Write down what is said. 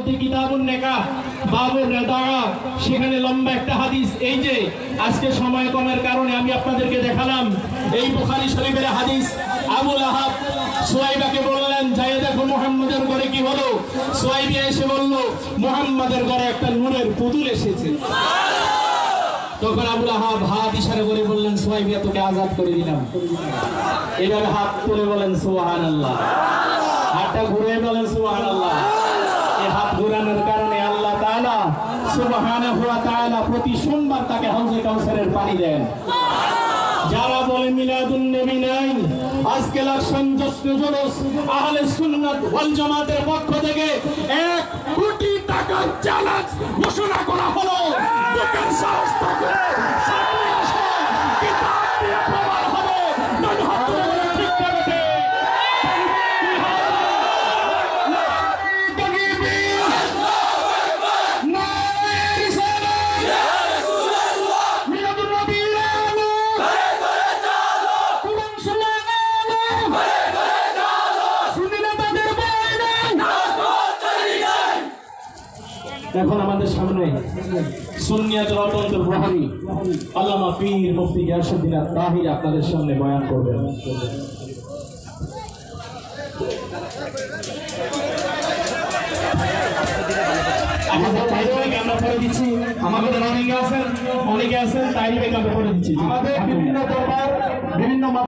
মধ্যে কিতাবুন নিকাহ বাবুর রিদাআ, সেখানে লম্বা একটা হাদিস। এই যে আজকে সময় কমের কারণে আমি আপনাদেরকে দেখালাম এই বুখারী শরীফের হাদিস। আবু লাহাব সুয়াইবাকে বললেন, যাই দেখো মুহাম্মাদের ঘরে কি হলো। সুয়াইবা এসে বলল, মুহাম্মাদের ঘরে একটা নূরের পুতুল এসেছে। তখন আবু লাহাব হাত ইশারা করে বললেন, সুয়াইবা তোকে আজাদ করে দিলাম। এভাবে হাত তুলে বলেন সুবহানাল্লাহ, হাতটা ঘুরে বলেন সুবহানাল্লাহ। এই হাত ঘোরানোর কারণে আল্লাহ তাআলা সুবহানাহু ওয়া তাআলা প্রতি সোমবার তাকে হাউজে কাউসারের পানি দেন। যারা বলে মিলাদুন নবী নাই, আজকে লাকসাম জশ্নে জুলুস আহলে সুন্নাত ওয়াল জামাতের পক্ষ থেকে 1 কোটি টাকা চ্যালেঞ্জ ঘোষণা করা হলো। বুকের সাহস থাকে সামনে আসো, কিতাব দিয়ে প্রমাণ হবে নন হাত ঠিক করতে। এখন আমাদের সামনে সুন্নিয়াতের অত্যন্ত প্রহরী আল্লামা পীর মুফতি গিয়াসউদ্দিন আত-তাহির আপনাদের সামনে বয়ান করবেন। আমাদের তাইরিবে আমরা করে দিচ্ছি, আমাদের অনেকে আছেন তাইরিবে আমরা করে দিচ্ছি। আমাদের বিভিন্ন দরবার বিভিন্ন